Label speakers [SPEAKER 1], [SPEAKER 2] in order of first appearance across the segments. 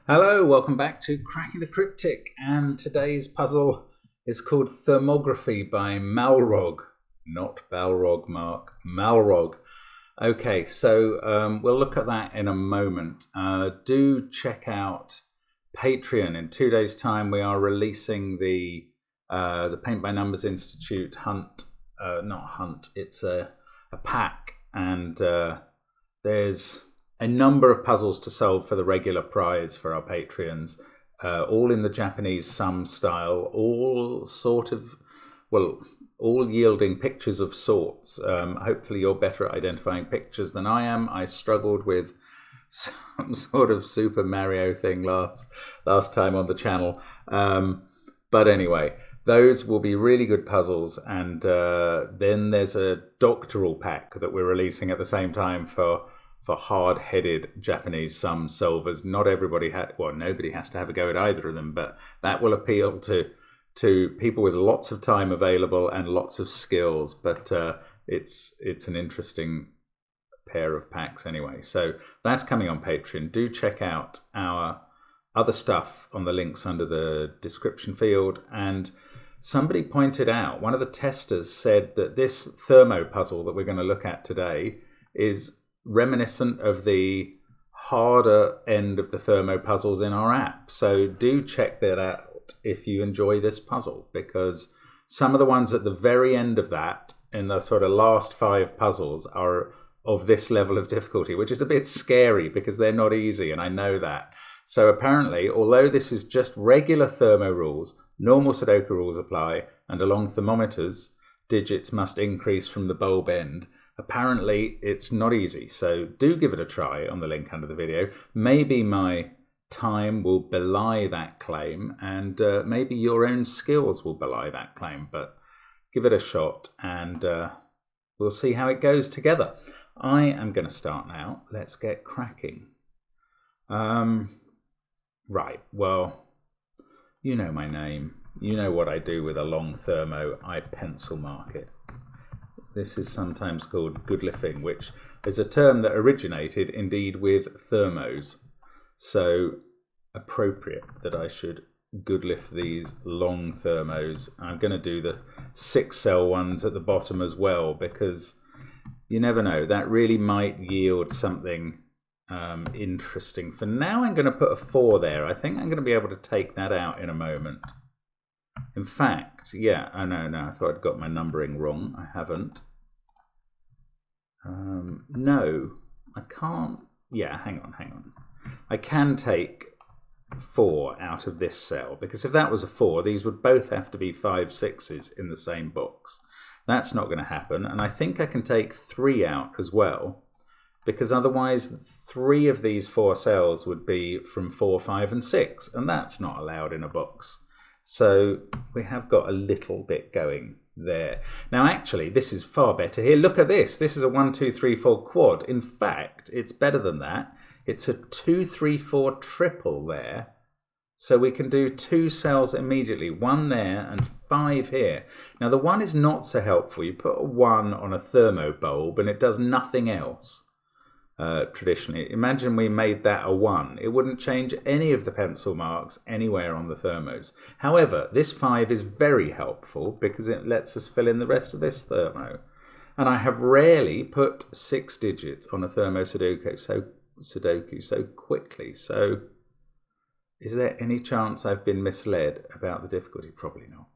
[SPEAKER 1] Hello, welcome back to Cracking the Cryptic, and today's puzzle is called Thermography by Malrog. Not Balrog, Mark, Malrog. Okay, so we'll look at that in a moment. Do check out Patreon. In 2 days' time, we are releasing the Paint by Numbers Institute it's a pack, and there's a number of puzzles to solve for the regular prize for our Patreons, all in the Japanese sum style, all yielding pictures of sorts. Hopefully you're better at identifying pictures than I am. I struggled with some sort of Super Mario thing last time on the channel. But anyway, those will be really good puzzles. And then there's a doctoral pack that we're releasing at the same time for hard-headed Japanese sum solvers. Not everybody nobody has to have a go at either of them, but that will appeal to people with lots of time available and lots of skills. But it's an interesting pair of packs anyway. So that's coming on Patreon. Do check out our other stuff on the links under the description field. And somebody pointed out, one of the testers said that this thermo puzzle that we're going to look at today is reminiscent of the harder end of the thermo puzzles in our app. So do check that out if you enjoy this puzzle, because some of the ones at the very end of that, in the sort of last 5 puzzles, are of this level of difficulty, which is a bit scary because they're not easy, and I know that. So apparently, although this is just regular thermo rules, normal Sudoku rules apply, and along thermometers, digits must increase from the bulb end. Apparently, it's not easy, so do give it a try on the link under the video. Maybe my time will belie that claim, and maybe your own skills will belie that claim, but give it a shot, and we'll see how it goes together. I am going to start now. Let's get cracking. Right, well, you know my name. You know what I do with a long thermo. I pencil mark it. This is sometimes called goodliffing, which is a term that originated indeed with thermos. So appropriate that I should goodliff these long thermos. I'm going to do the 6-cell ones at the bottom as well, because you never know, that really might yield something interesting. For now, I'm going to put a 4 there. I think I'm going to be able to take that out in a moment. In fact, yeah, no, I thought I'd got my numbering wrong. I haven't. No, I can't. Yeah, hang on. I can take 4 out of this cell, because if that was a 4, these would both have to be 5 6s in the same box. That's not going to happen, and I think I can take 3 out as well, because otherwise 3 of these 4 cells would be from 4, 5, and 6, and that's not allowed in a box. So we have got a little bit going there. Now actually, this is far better here. Look at this. This is a 1 2 3 4 quad. In fact, it's better than that. It's a 2 3 4 triple there. So we can do 2 cells immediately, 1 there and 5 here. Now the 1 is not so helpful. You put a 1 on a thermo bulb and it does nothing else. Traditionally, imagine we made that a 1. It wouldn't change any of the pencil marks anywhere on the thermos. However, this 5 is very helpful because it lets us fill in the rest of this thermo. And I have rarely put 6 digits on a thermo Sudoku so quickly. So is there any chance I've been misled about the difficulty? Probably not.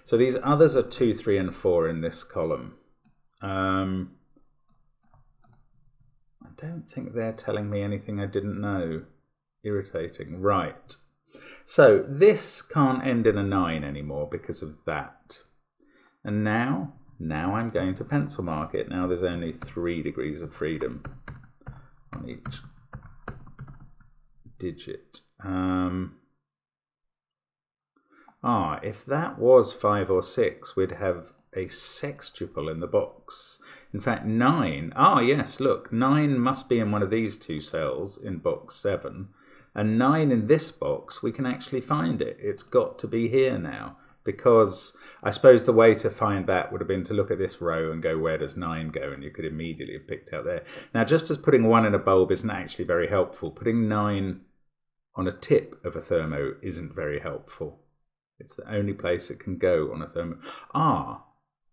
[SPEAKER 1] So these others are 2, 3, and 4 in this column. I don't think they're telling me anything I didn't know. Irritating. Right. So this can't end in a 9 anymore because of that. And now I'm going to pencil mark it. Now there's only 3 degrees of freedom on each digit. If that was 5 or 6, we'd have a sextuple in the box. In fact, 9. Yes, look, 9 must be in one of these 2 cells in box 7. And 9 in this box, we can actually find it. It's got to be here now, because I suppose the way to find that would have been to look at this row and go, where does 9 go? And you could immediately have picked out there. Now, just as putting 1 in a bulb isn't actually very helpful, putting 9 on a tip of a thermo isn't very helpful. It's the only place it can go on a thermo. Ah,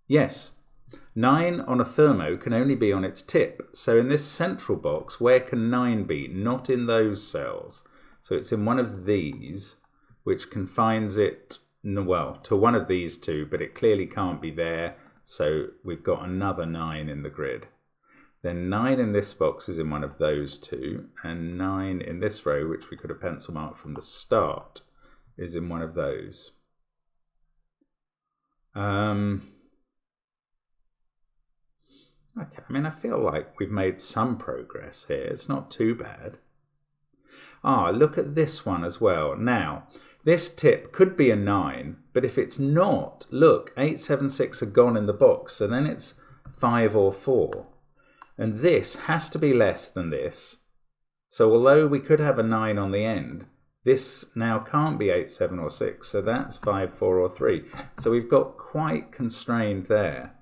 [SPEAKER 1] yes. 9 on a thermo can only be on its tip. So in this central box, where can 9 be? Not in those cells. So it's in one of these, which confines it, well, to one of these two, but it clearly can't be there. So we've got another 9 in the grid. Then 9 in this box is in one of those two, and 9 in this row, which we could have pencil marked from the start, is in one of those. Okay, I mean, I feel like we've made some progress here. It's not too bad. Ah, look at this one as well. Now, this tip could be a 9, but if it's not, look, 8, 7, 6 are gone in the box, so then it's 5 or 4. And this has to be less than this. So although we could have a 9 on the end, this now can't be 8, 7 or 6, so that's 5, 4 or 3. So we've got quite constrained there.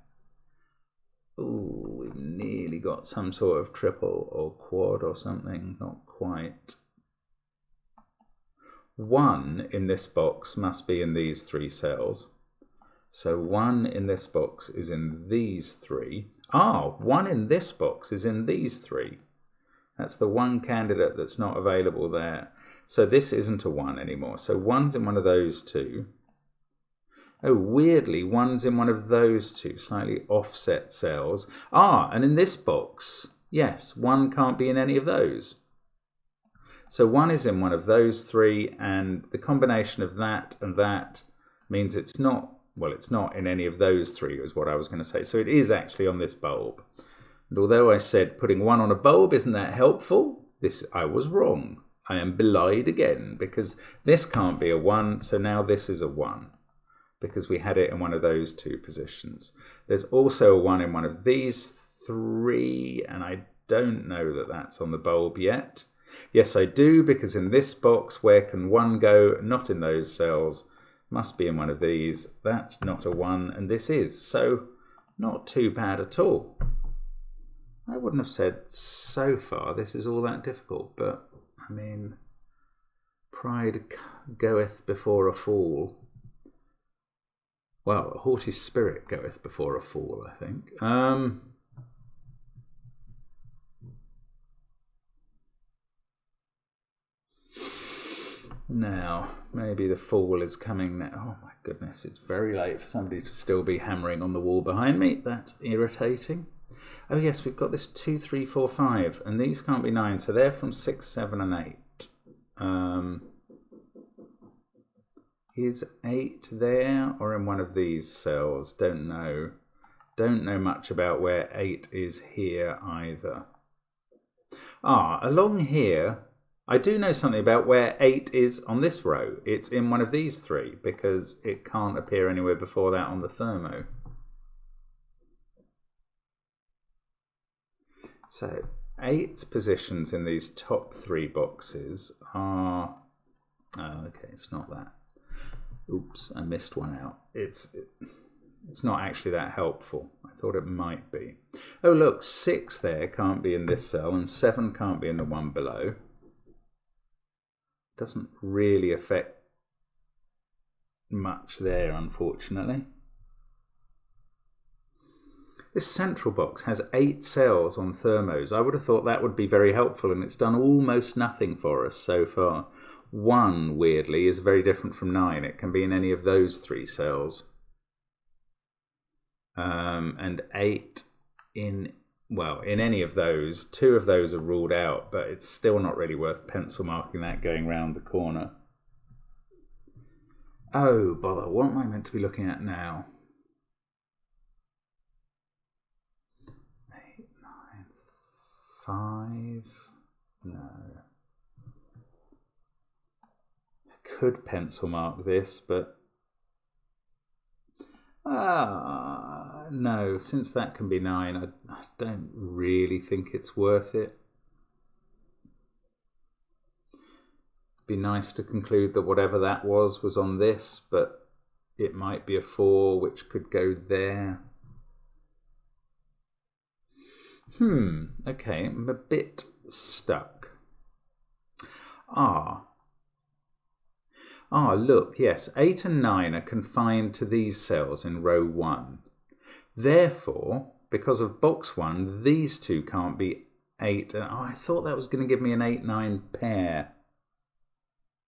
[SPEAKER 1] Ooh, we've nearly got some sort of triple or quad or something, not quite. 1 in this box must be in these 3 cells. So 1 in this box is in these 3. Ah, 1 in this box is in these 3. That's the one candidate that's not available there. So this isn't a 1 anymore. So 1's in one of those two. Oh, weirdly, 1's in one of those two, slightly offset cells. Ah, and in this box, yes, 1 can't be in any of those. So 1 is in one of those 3, and the combination of that and that means it's not, well, it's not in any of those 3 is what I was going to say. So it is actually on this bulb. And although I said putting 1 on a bulb isn't that helpful, I was wrong. I am belied again, because this can't be a 1, so now this is a 1. Because we had it in one of those 2 positions. There's also a 1 in one of these 3, and I don't know that that's on the bulb yet. Yes, I do, because in this box, where can 1 go? Not in those cells. Must be in one of these. That's not a 1, and this is. So, not too bad at all. I wouldn't have said so far this is all that difficult, but, I mean, pride goeth before a fall. Well, a haughty spirit goeth before a fall, I think. Now, maybe the fall is coming now. Oh my goodness, it's very late for somebody to still be hammering on the wall behind me. That's irritating. Oh yes, we've got this 2, 3, 4, 5, and these can't be 9, so they're from 6, 7, and 8. Is 8 there or in one of these cells? Don't know. Don't know much about where 8 is here either. Ah, along here, I do know something about where 8 is on this row. It's in one of these 3 because it can't appear anywhere before that on the thermo. So 8's positions in these top 3 boxes are... Oh, okay, it's not that. Oops, I missed one out. It's not actually that helpful. I thought it might be. Oh look, 6 there can't be in this cell, and 7 can't be in the one below. Doesn't really affect much there, unfortunately. This central box has 8 cells on thermos. I would have thought that would be very helpful, and it's done almost nothing for us so far. 1, weirdly, is very different from 9. It can be in any of those 3 cells. And 8 in any of those. 2 of those are ruled out, but it's still not really worth pencil marking that going round the corner. Oh, bother, what am I meant to be looking at now? 8, 9, 5, no. Could pencil mark this, but no, since that can be 9, I don't really think it's worth it. Be nice to conclude that whatever that was on this, but it might be a 4 which could go there. Okay, I'm a bit stuck. Ah, look, yes, 8 and 9 are confined to these cells in row 1. Therefore, because of box 1, these two can't be 8. And, I thought that was going to give me an 8-9 pair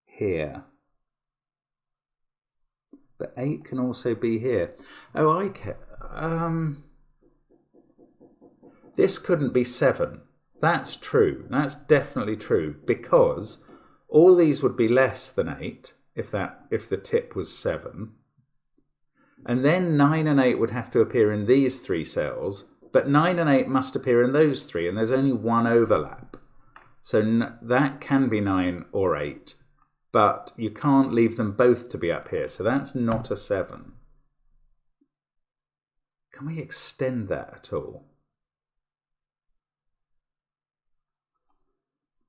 [SPEAKER 1] here. But 8 can also be here. Oh, I can. This couldn't be 7. That's true. That's definitely true, because all these would be less than 8 if the tip was 7. And then 9 and 8 would have to appear in these 3 cells, but 9 and 8 must appear in those 3, and there's only one overlap. So that can be 9 or 8, but you can't leave them both to be up here, so that's not a 7. Can we extend that at all?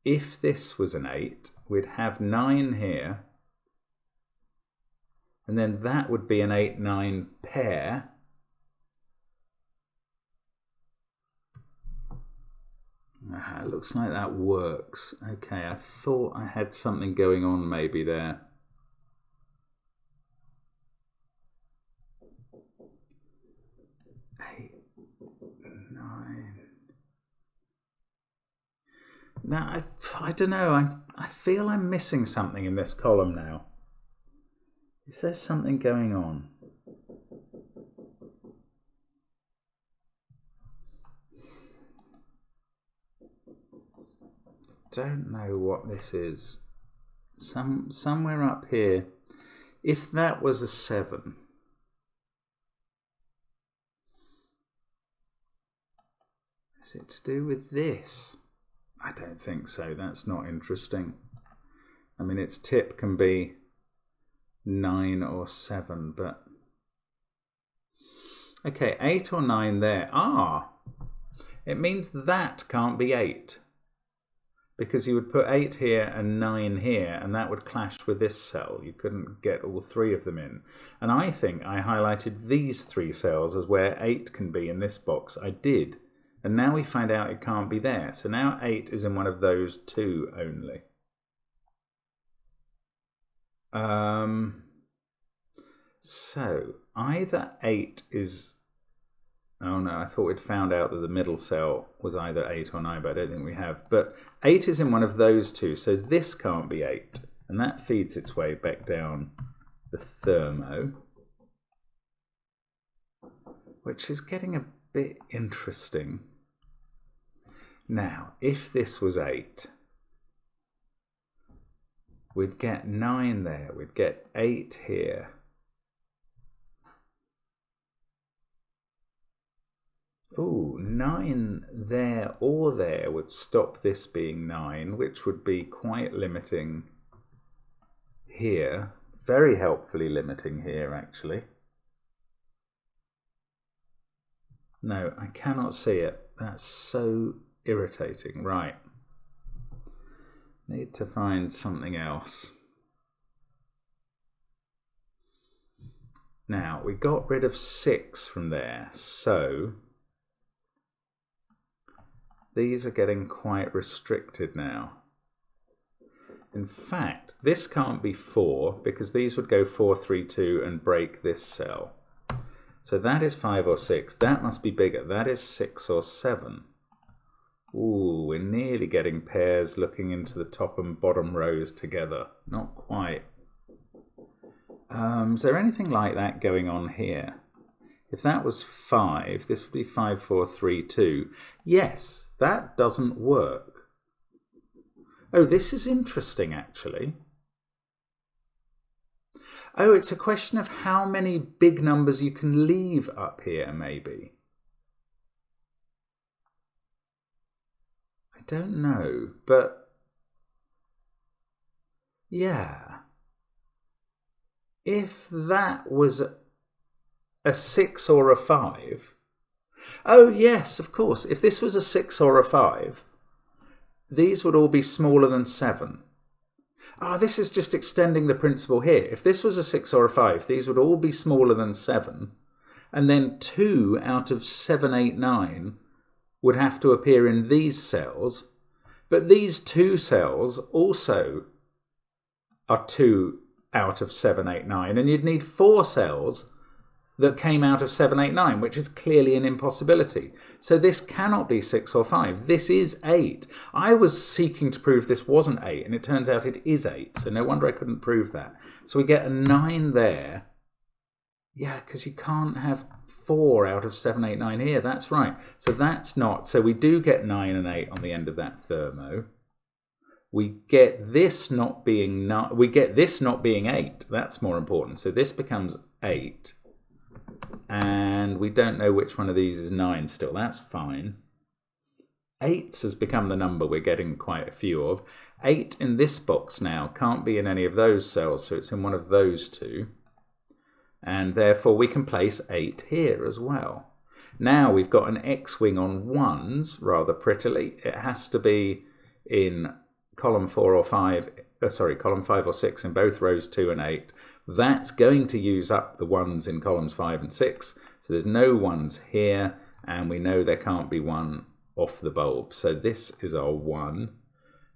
[SPEAKER 1] If this was an 8, we'd have 9 here, and then that would be an 8-9 pair. It looks like that works. Okay, I thought I had something going on maybe there. Now, I don't know, I feel I'm missing something in this column now. Is there something going on? Don't know what this is. Somewhere up here. If that was a 7. Is it to do with this? I don't think so. That's not interesting. I mean, its tip can be 9 or 7, but... Okay, 8 or 9 there. Ah! It means that can't be 8. Because you would put 8 here and 9 here, and that would clash with this cell. You couldn't get all 3 of them in. And I think I highlighted these 3 cells as where 8 can be in this box. I did. And now we find out it can't be there. So now 8 is in one of those 2 only. So either 8 is... Oh no, I thought we'd found out that the middle cell was either 8 or 9, but I don't think we have. But 8 is in one of those 2, so this can't be 8. And that feeds its way back down the thermo, which is getting a bit interesting. Now, if this was 8, we'd get 9 there, we'd get 8 here. Ooh, 9 there or there would stop this being 9, which would be quite limiting here. Very helpfully limiting here, actually. No, I cannot see it. That's so irritating. Right. Need to find something else. Now, we got rid of 6 from there, so these are getting quite restricted now. In fact, this can't be 4 because these would go 4, 3, 2 and break this cell. So that is 5 or 6. That must be bigger. That is 6 or 7. Ooh, we're nearly getting pairs looking into the top and bottom rows together. Not quite. Is there anything like that going on here? If that was 5, this would be 5, 4, 3, 2. Yes, that doesn't work. Oh, this is interesting, actually. Oh, it's a question of how many big numbers you can leave up here, maybe. I don't know, but yeah. If that was a 6 or a 5... Oh, yes, of course. If this was a 6 or a 5, these would all be smaller than 7. Ah, this is just extending the principle here. If this was a 6 or a 5, these would all be smaller than 7. And then 2 out of 7, 8, 9 would have to appear in these cells. But these 2 cells also are 2 out of 7, 8, 9, and you'd need 4 cells that came out of 7, 8, 9, which is clearly an impossibility. So this cannot be 6 or 5. This is 8. I was seeking to prove this wasn't 8, and it turns out it is 8. So no wonder I couldn't prove that. So we get a 9 there. Yeah, because you can't have 4 out of 7, 8, 9 here. That's right. So that's not. So we do get 9 and 8 on the end of that thermo. We get this not being 9. We get this not being 8. That's more important. So this becomes 8. And we don't know which one of these is 9 still. That's fine. 8 has become the number we're getting quite a few of. 8 in this box now can't be in any of those cells, so it's in one of those two. And therefore we can place 8 here as well. Now we've got an X-wing on 1s rather prettily. It has to be in column 4 or 5, column 5 or 6 in both rows 2 and 8. That's going to use up the 1s in columns 5 and 6. So there's no 1s here, and we know there can't be 1 off the bulb. So this is our 1.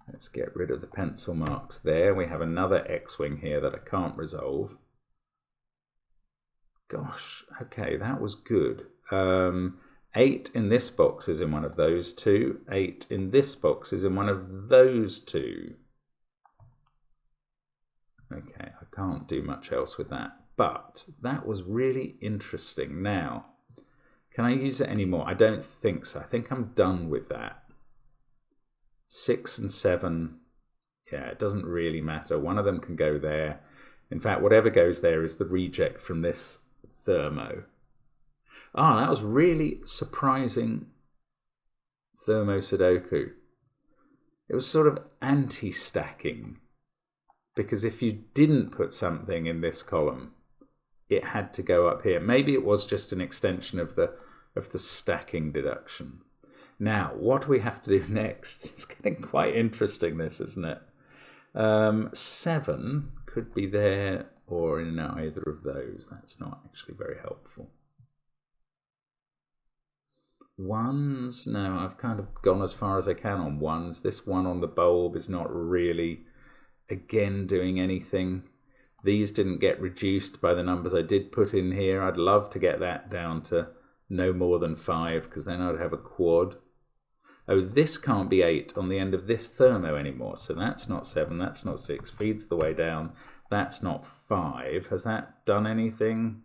[SPEAKER 1] Let's get rid of the pencil marks there. We have another X-wing here that I can't resolve. Gosh, okay, that was good. 8 in this box is in one of those two. 8 in this box is in one of those two. Okay, I can't do much else with that, but that was really interesting. Now, can I use it anymore? I don't think so. I think I'm done with that. 6 and 7, yeah, it doesn't really matter. One of them can go there. In fact, whatever goes there is the reject from this thermo. Ah, that was really surprising thermo Sudoku. It was sort of anti-stacking. Because if you didn't put something in this column, it had to go up here. Maybe it was just an extension of the stacking deduction. Now, what do we have to do next? It's getting quite interesting, this, isn't it? 7 could be there or in either of those. That's not actually very helpful. 1s, no, I've kind of gone as far as I can on 1s. This one on the bulb is not really, again, doing anything. These didn't get reduced by the numbers I did put in here. I'd love to get that down to no more than 5, because then I'd have a quad. Oh, this can't be 8 on the end of this thermo anymore, so that's not 7, that's not 6, feeds the way down. That's not 5. Has that done anything?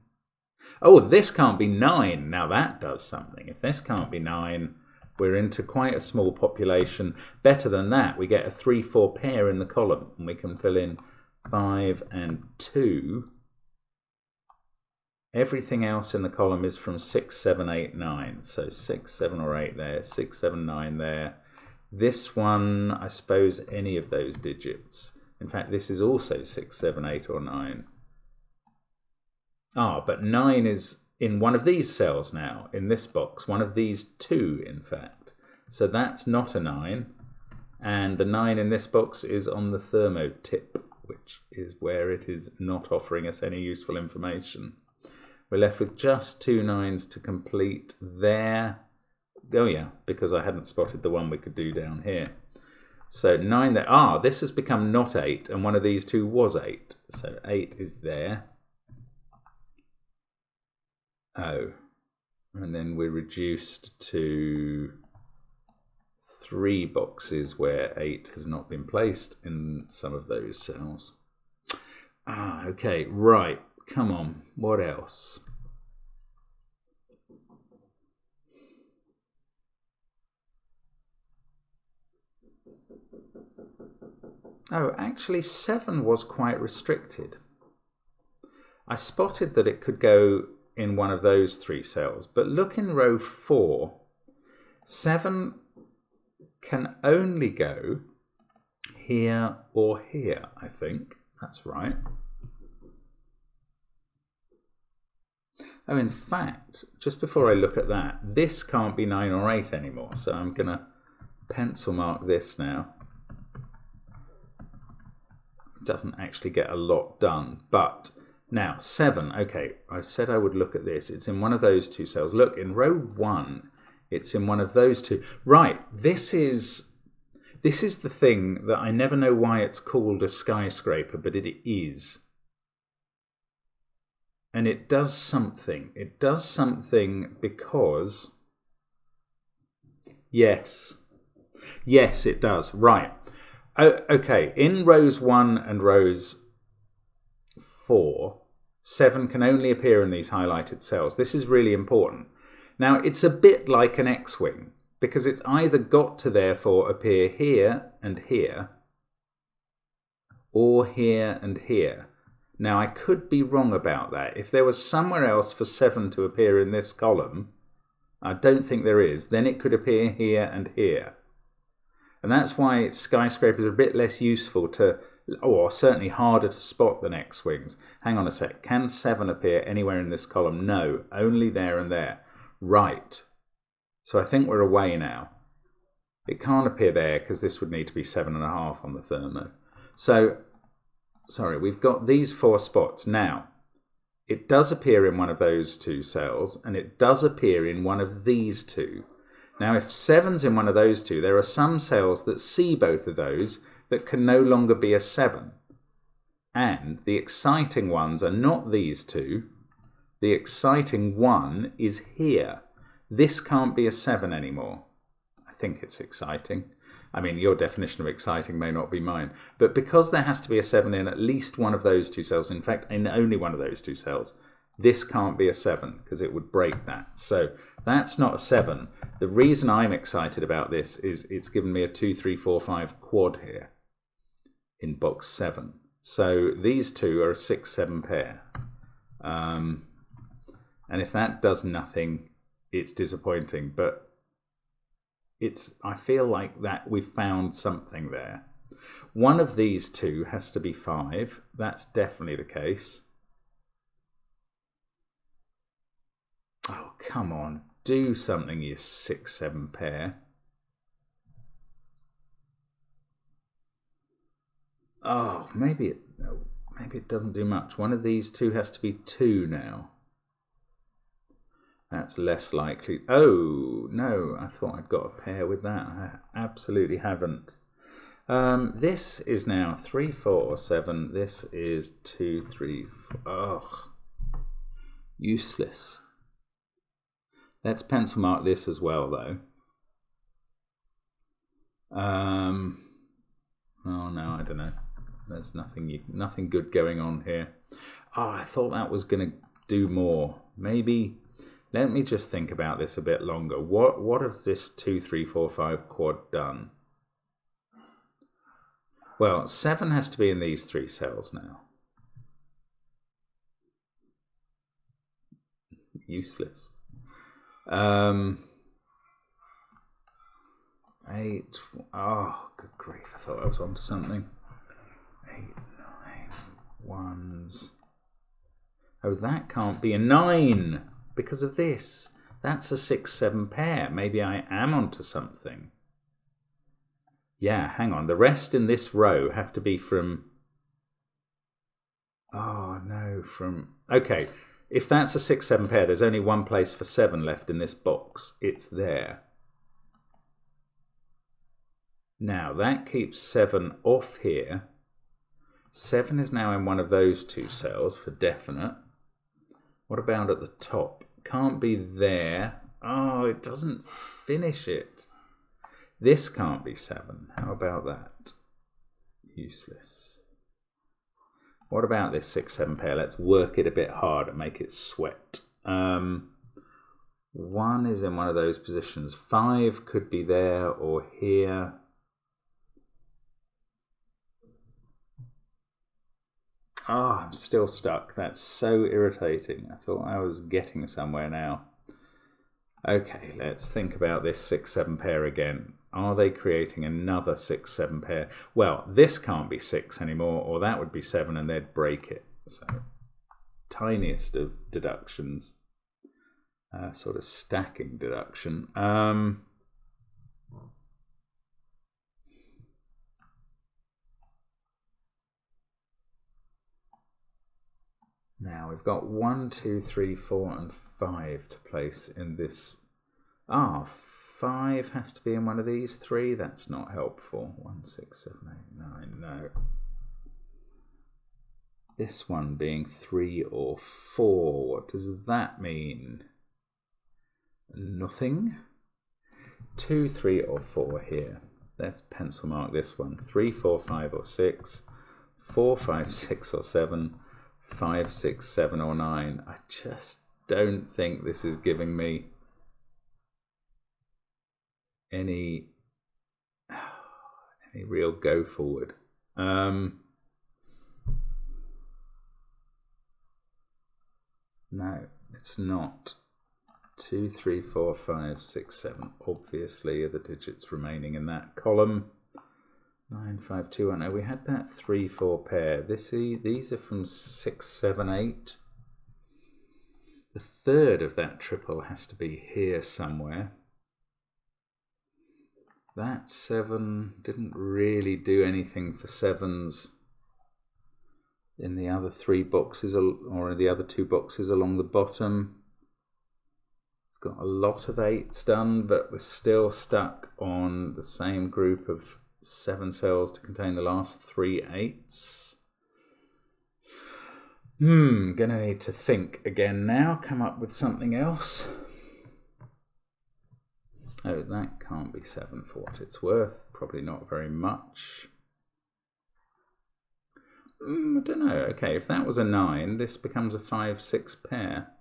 [SPEAKER 1] Oh, this can't be 9. Now that does something. If this can't be 9, we're into quite a small population. Better than that, we get a 3-4 pair in the column, and we can fill in 5 and 2. Everything else in the column is from 6, 7, 8, 9. So 6, 7 or 8 there, 6, 7, 9 there. This one, I suppose any of those digits. In fact, this is also 6, 7, 8 or 9. Ah, but 9 is in one of these cells now, in this box. One of these 2, in fact. So that's not a 9. And the 9 in this box is on the thermo tip, which is where it is not offering us any useful information. We're left with just 2 9s to complete there. Oh yeah, because I hadn't spotted the one we could do down here. So 9 there. Ah, this has become not 8, and one of these 2 was 8. So 8 is there. Oh, and then we're reduced to 3 boxes where 8 has not been placed in some of those cells. Ah, okay, right. Come on, what else? Oh, actually 7 was quite restricted. I spotted that it could go in one of those 3 cells, but look in row 4. 7 can only go here or here, I think. That's right. Oh, in fact, just before I look at that, this can't be 9 or 8 anymore, so I'm going to pencil mark this now. Doesn't actually get a lot done, but now 7, okay, I said I would look at this. It's in one of those 2 cells. Look, in row 1, it's in one of those 2. Right, this is the thing that I never know why it's called a skyscraper, but it is. And it does something. It does something because... Yes. Yes, it does. Right. Oh, okay. In rows 1 and rows 4, 7 can only appear in these highlighted cells. This is really important. Now, it's a bit like an X-wing, because it's either got to therefore appear here and here, or here and here. Now, I could be wrong about that. If there was somewhere else for 7 to appear in this column, I don't think there is, then it could appear here and here. And that's why skyscrapers are a bit less useful to, or certainly harder to spot than X-wings. Hang on a sec. Can 7 appear anywhere in this column? No, only there and there. Right. So I think we're away now. It can't appear there because this would need to be 7.5 on the thermo. So, sorry, we've got these 4 spots. Now, it does appear in one of those 2 cells, and it does appear in one of these 2. Now, if 7's in one of those 2, there are some cells that see both of those that can no longer be a 7. And the exciting ones are not these 2. The exciting one is here. This can't be a 7 anymore. I think it's exciting. I mean, your definition of exciting may not be mine. But because there has to be a 7 in at least one of those 2 cells, in fact, in only one of those 2 cells, this can't be a 7 because it would break that. So that's not a 7. The reason I'm excited about this is it's given me a 2, 3, 4, 5 quad here in box 7. So these 2 are a 6, 7 pair. And if that does nothing, it's disappointing. But I feel like that we've found something there. One of these 2 has to be 5. That's definitely the case. Oh, come on. Do something, you 6, 7 pair. Oh, maybe it doesn't do much. One of these 2 has to be 2 now. That's less likely. Oh, no, I thought I'd got a pair with that. I absolutely haven't. This is now 3, 4, 7. This is 2, 3, 4. Oh, useless. Let's pencil mark this as well, though. Oh, no, I don't know. There's nothing good going on here. Oh, I thought that was going to do more. Maybe... Let me just think about this a bit longer. What has this 2, 3, 4, 5 quad done? Well, 7 has to be in these 3 cells now. Useless. 8. Oh, good grief. I thought I was onto something. 8, 9, 1s. Oh, that can't be a 9. Because of this. That's a 6, 7 pair. Maybe I am onto something. Yeah, hang on. The rest in this row have to be from... Oh, no, from... Okay, if that's a 6, 7 pair, there's only one place for 7 left in this box. It's there. Now, that keeps 7 off here. 7 is now in one of those 2 cells for definite. What about at the top? Can't be there. Oh, it doesn't finish it. This can't be 7. How about that? Useless. What about this 6, 7 pair? Let's work it a bit hard and make it sweat. 1 is in one of those positions. 5 could be there or here. Oh, I'm still stuck. That's so irritating. I thought I was getting somewhere now. Okay, let's think about this 6, 7 pair again. Are they creating another 6, 7 pair? Well, this can't be 6 anymore, or that would be 7 and they'd break it. So, tiniest of deductions. Sort of stacking deduction. Now we've got 1, 2, 3, 4, and 5 to place in this. 5 has to be in one of these 3. That's not helpful. 1, 6, 7, 8, 9. No. This one being 3 or 4. What does that mean? Nothing. 2, 3 or 4 here. Let's pencil mark this one. 3, 4, 5 or 6. 4, 5, 6 or 7. 5, 6, 7 or 9. I just don't think this is giving me any real go forward. No, it's not. 2, 3, 4, 5, 6, 7. Obviously are the digits remaining in that column. 9, 5, 2, 1. No, we had that 3, 4 pair. These are from 6, 7, 8. The third of that triple has to be here somewhere. That 7 didn't really do anything for 7s in the other 3 boxes, or in the other 2 boxes along the bottom. Got a lot of 8s done, but we're still stuck on the same group of 7 cells to contain the last 3 8s. Gonna need to think again now, come up with something else. Oh, that can't be 7 for what it's worth. Probably not very much. I don't know. Okay, if that was a 9, this becomes a 5, 6 pair.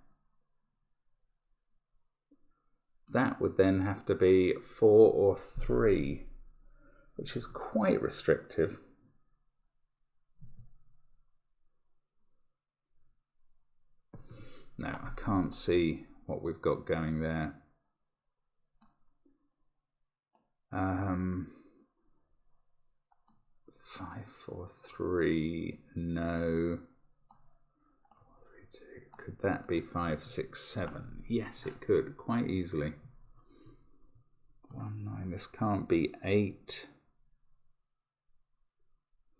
[SPEAKER 1] That would then have to be 4 or 3, which is quite restrictive. No, I can't see what we've got going there. 5, 4, 3, no. 3, 2. Could that be 5, 6, 7? Yes, it could, quite easily. 1, 9, this can't be 8.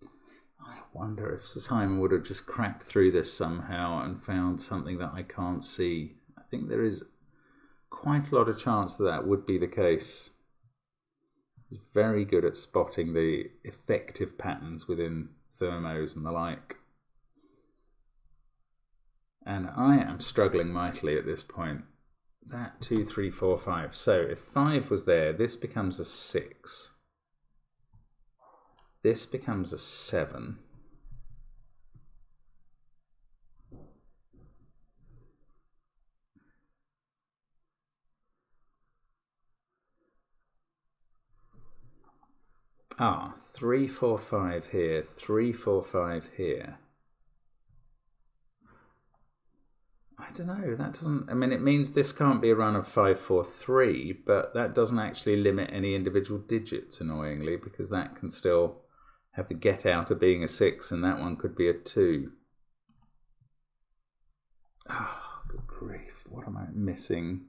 [SPEAKER 1] I wonder if Simon would have just cracked through this somehow and found something that I can't see. I think there is quite a lot of chance that that would be the case. He's very good at spotting the effective patterns within thermos and the like. And I am struggling mightily at this point. That 2, 3, 4, 5. So if 5 was there, this becomes a 6. This becomes a 7. Ah, 3, 4, 5 here, 3, 4, 5 here. I don't know, that doesn't, I mean, it means this can't be a run of 5, 4, 3, but that doesn't actually limit any individual digits, annoyingly, because that can still have the get out of being a 6, and that one could be a 2. Ah, good grief, what am I missing?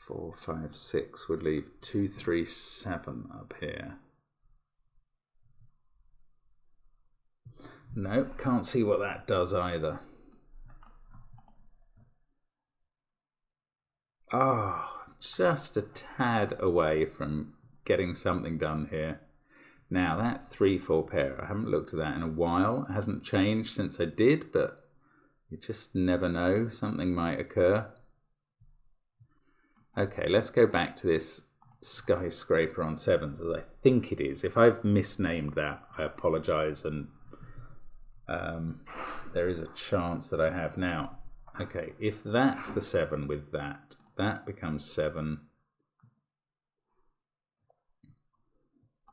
[SPEAKER 1] 4, 5, 6 would leave 2, 3, 7 up here. No, can't see what that does either. Oh, just a tad away from getting something done here. Now that 3, 4 pair, I haven't looked at that in a while. It hasn't changed since I did, but you just never know. Something might occur. Okay, let's go back to this skyscraper on 7s, as I think it is. If I've misnamed that, I apologise, and there is a chance that I have now. Okay, if that's the 7 with that, that becomes 7.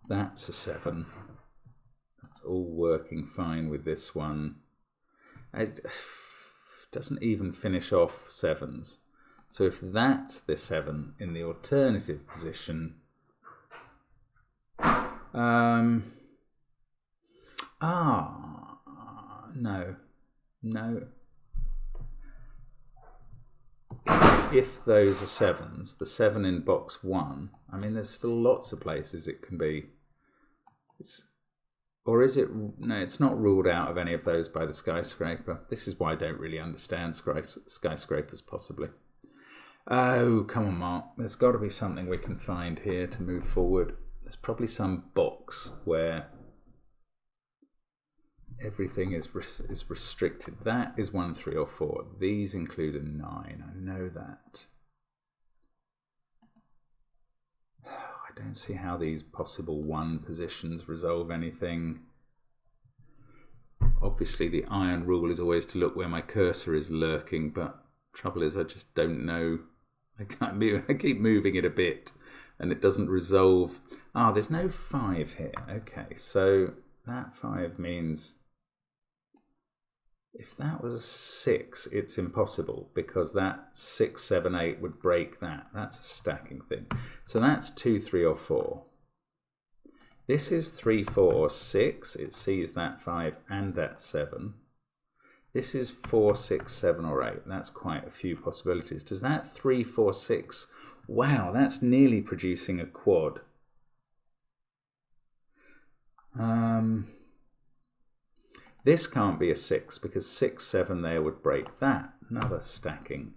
[SPEAKER 1] That's a 7. That's all working fine with this one. It doesn't even finish off 7s. So if that's the 7 in the alternative position, no. If those are 7s, the 7 in box 1, I mean, there's still lots of places it can be. Or is it? No, it's not ruled out of any of those by the skyscraper. This is why I don't really understand skyscrapers, possibly. Oh, come on, Mark. There's got to be something we can find here to move forward. There's probably some box where everything is restricted. That is 1, 3 or 4. These include a 9. I know that. I don't see how these possible 1 positions resolve anything. Obviously the iron rule is always to look where my cursor is lurking, but trouble is I just don't know. I can't move. I keep moving it a bit and it doesn't resolve. Ah, there's no 5 here. Okay, so that 5 means if that was a 6, it's impossible because that 6, 7, 8 would break that. That's a stacking thing. So that's 2, 3 or 4. This is 3, 4 or 6. It sees that 5 and that 7. This is 4, 6, 7 or 8. That's quite a few possibilities. Does that 3, 4, 6? Wow, that's nearly producing a quad. This can't be a 6 because 6, 7 there would break that. Another stacking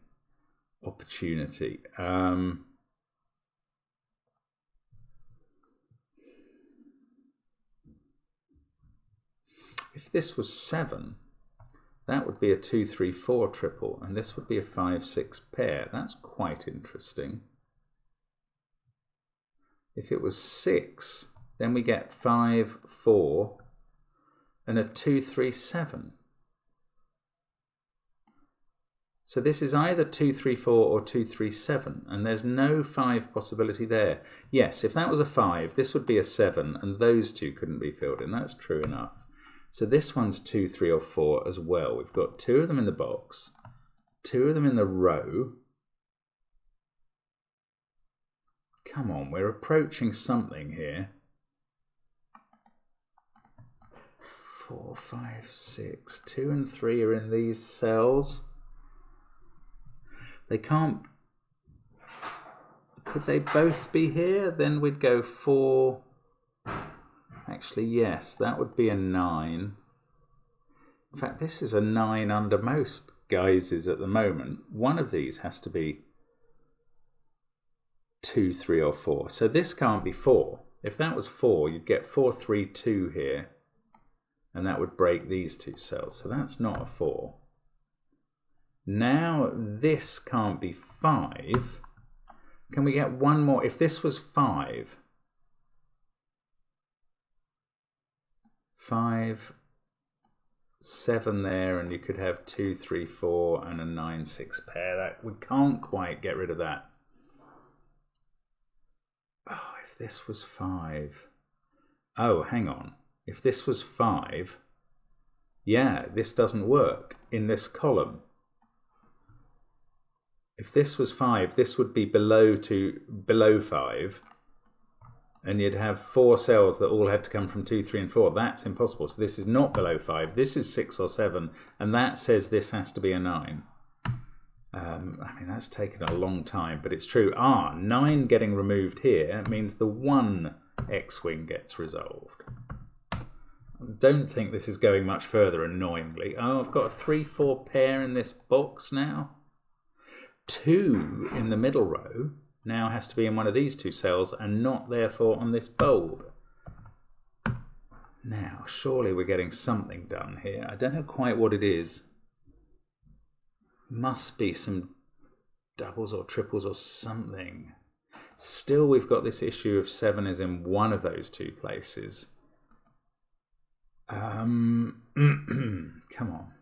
[SPEAKER 1] opportunity. If this was 7, that would be a 2, 3, 4 triple, and this would be a 5, 6 pair. That's quite interesting. If it was 6, then we get 5, 4, and a 2, 3, 7. So this is either 2, 3, 4 or 2, 3, 7, and there's no 5 possibility there. Yes, if that was a 5, this would be a 7, and those two couldn't be filled in. That's true enough. So this one's 2, 3 or 4 as well. We've got 2 of them in the box, 2 of them in the row. Come on, we're approaching something here. 4, 5, 6. 2 and 3 are in these cells. They can't. Could they both be here? Then we'd go 4. Actually, yes, that would be a 9. In fact, this is a 9 under most guises at the moment. One of these has to be 2, 3 or 4. So this can't be 4. If that was 4, you'd get 4, 3, 2 here. And that would break these 2 cells. So that's not a 4. Now this can't be 5. Can we get one more? If this was 5, 5, 7 there, and you could have 2, 3, 4 and a 9, 6 pair. That we can't quite get rid of that. Oh, if this was 5. Oh, hang on. If this was 5, yeah, this doesn't work in this column. If this was 5, this would be below 5, and you'd have 4 cells that all had to come from 2, 3 and 4. That's impossible. So this is not below 5. This is 6 or 7, and that says this has to be a 9. I mean, that's taken a long time, but it's true. 9 getting removed here means the 1 X-wing gets resolved. I don't think this is going much further, annoyingly. Oh, I've got a 3, 4 pair in this box now. 2 in the middle row now has to be in one of these 2 cells and not therefore on this bulb. Now, surely we're getting something done here. I don't know quite what it is. Must be some doubles or triples or something. Still, we've got this issue of 7 is in one of those 2 places. Come on.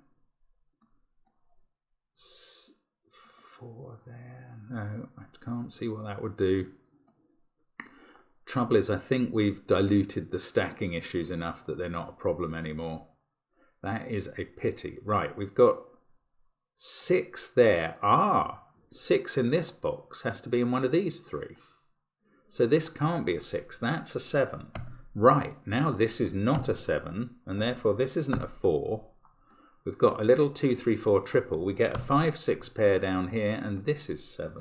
[SPEAKER 1] 4 there. No, I can't see what that would do. Trouble is, I think we've diluted the stacking issues enough that they're not a problem anymore. That is a pity. Right, we've got 6 there. 6 in this box has to be in one of these 3. So this can't be a 6. That's a 7. Right, now this is not a 7, and therefore this isn't a 4. We've got a little 2, 3, 4 triple. We get a 5, 6 pair down here, and this is 7.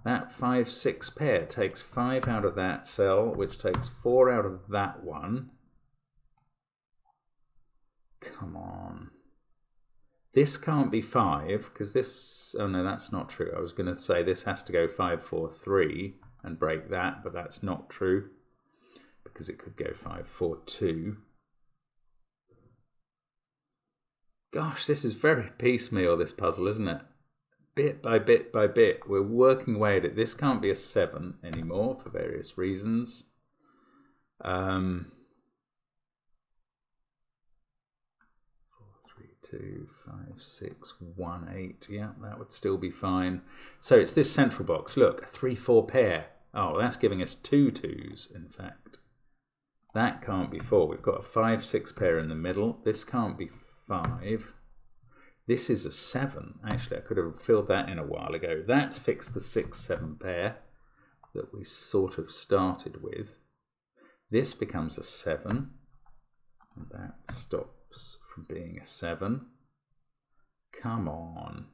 [SPEAKER 1] That 5, 6 pair takes 5 out of that cell, which takes 4 out of that one. Come on. This can't be 5, because this... Oh, no, that's not true. I was going to say this has to go 5, 4, 3 and break that, but that's not true, because it could go 5, 4, 2. Gosh, this is very piecemeal, this puzzle, isn't it? Bit by bit by bit, we're working away at it. This can't be a 7 anymore for various reasons. 4, 3, 2, 5, 6, 1, 8. Yeah, that would still be fine. So it's this central box. Look, a 3, 4 pair. Oh, that's giving us 2 2s, in fact. That can't be 4. We've got a 5, 6 pair in the middle. This can't be 5. This is a 7. Actually, I could have filled that in a while ago. That's fixed the 6, 7 pair that we sort of started with. This becomes a 7. And that stops from being a 7. Come on.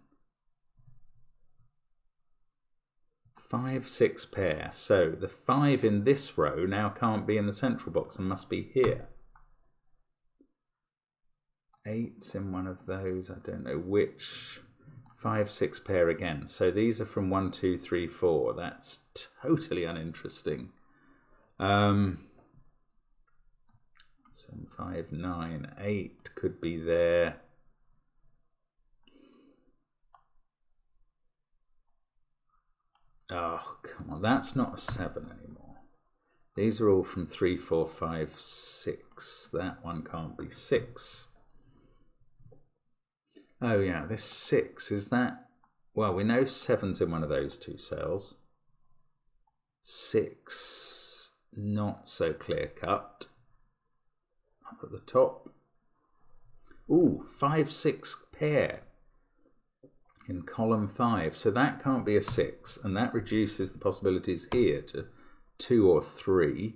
[SPEAKER 1] 5, 6 pair. So the 5 in this row now can't be in the central box and must be here. 8's in one of those, I don't know which. 5, 6 pair again. So these are from 1, 2, 3, 4. That's totally uninteresting. 7, 5, 9, 8 could be there. Oh, come on, that's not a 7 anymore. These are all from 3, 4, 5, 6. That one can't be 6. Oh yeah, this 6, is that? Well, we know 7's in one of those 2 cells. 6, not so clear cut. Up at the top. Ooh, 5, 6 pair in column 5. So that can't be a 6, and that reduces the possibilities here to 2 or 3.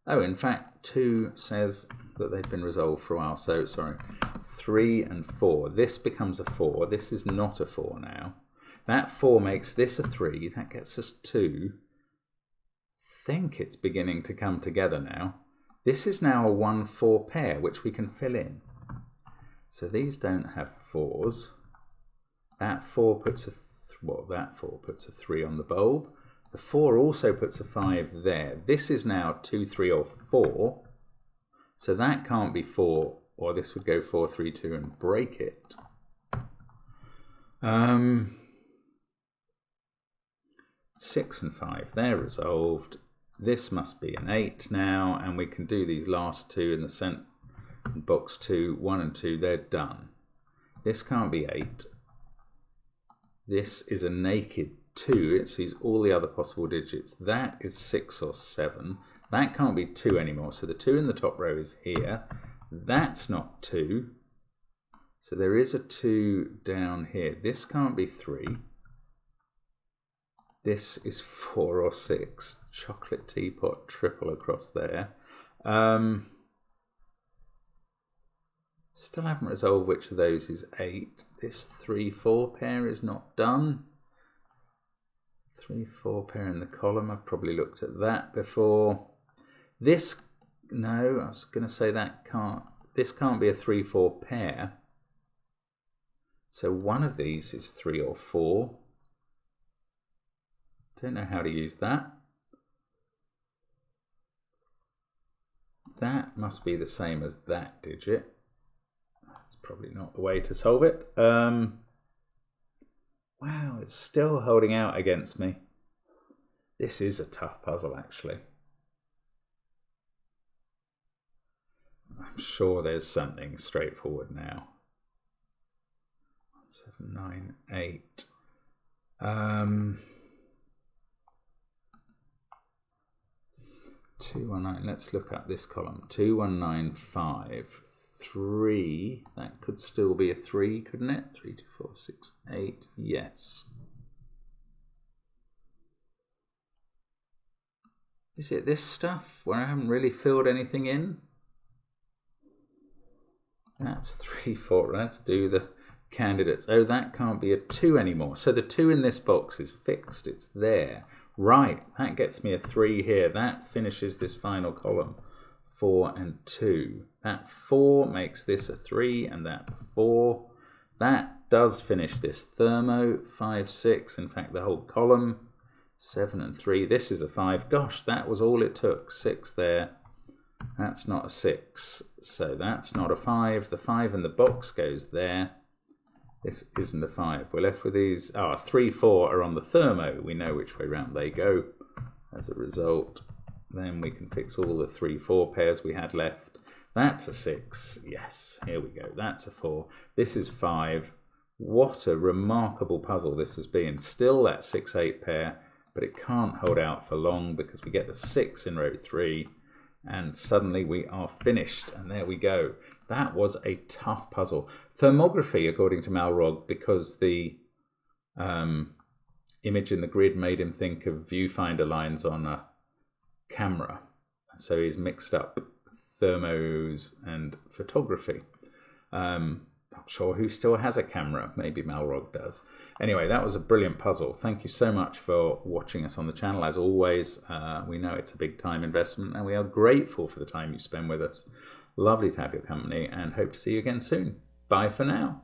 [SPEAKER 1] Oh, in fact, 2 says that they've been resolved for a while. So, sorry. 3 and 4. This becomes a 4. This is not a 4 now. That 4 makes this a 3. That gets us 2. I think it's beginning to come together now. This is now a 1, 4 pair, which we can fill in. So these don't have 4s. That 4 puts a that 4 puts a 3 on the bulb. The 4 also puts a 5 there. This is now 2, 3, or 4. So that can't be 4. Or this would go 4, 3, 2 and break it. 6 and 5, they're resolved. This must be an 8 now, and we can do these last 2 in the box 2, 1 and 2, they're done. This can't be 8. This is a naked 2, it sees all the other possible digits. That is 6 or 7. That can't be 2 anymore, so the 2 in the top row is here. That's not 2. So there is a 2 down here. This can't be 3. This is 4 or 6. Chocolate teapot triple across there. Still haven't resolved which of those is 8. This 3, 4 pair is not done. 3, 4 pair in the column. I've probably looked at that before. This, no, I was going to say that can't. This can't be a 3, 4 pair. So one of these is 3 or 4. Don't know how to use that. That must be the same as that digit. That's probably not the way to solve it. Wow, it's still holding out against me. This is a tough puzzle, actually. I'm sure there's something straightforward now. 7, 9, 8. 2, 1, 9. Let's look up this column. 2, 1, 9, 5. 3. That could still be a 3, couldn't it? 3, 2, 4, 6, 8. Yes. Is it this stuff where I haven't really filled anything in? That's 3, 4. Let's do the candidates. Oh, that can't be a 2 anymore. So the 2 in this box is fixed. It's there. Right, that gets me a 3 here. That finishes this final column. 4 and 2. That 4 makes this a 3, and that 4. That does finish this thermo. 5, 6. In fact, the whole column. 7 and 3. This is a 5. Gosh, that was all it took. 6 there. That's not a 6. So that's not a 5. The 5 in the box goes there. This isn't a 5. We're left with these. 3, 4 are on the thermo. We know which way round they go. As a result, then we can fix all the 3, 4 pairs we had left. That's a 6. Yes, here we go. That's a 4. This is 5. What a remarkable puzzle this has been. Still that 6, 8 pair, but it can't hold out for long because we get the 6 in row 3 and suddenly we are finished. And there we go. That was a tough puzzle. Thermography, according to Malrog, because the image in the grid made him think of viewfinder lines on a camera. So he's mixed up thermos and photography. Not sure who still has a camera. Maybe Malrog does. Anyway, that was a brilliant puzzle. Thank you so much for watching us on the channel. As always, we know it's a big time investment and we are grateful for the time you spend with us. Lovely to have your company and hope to see you again soon. Bye for now.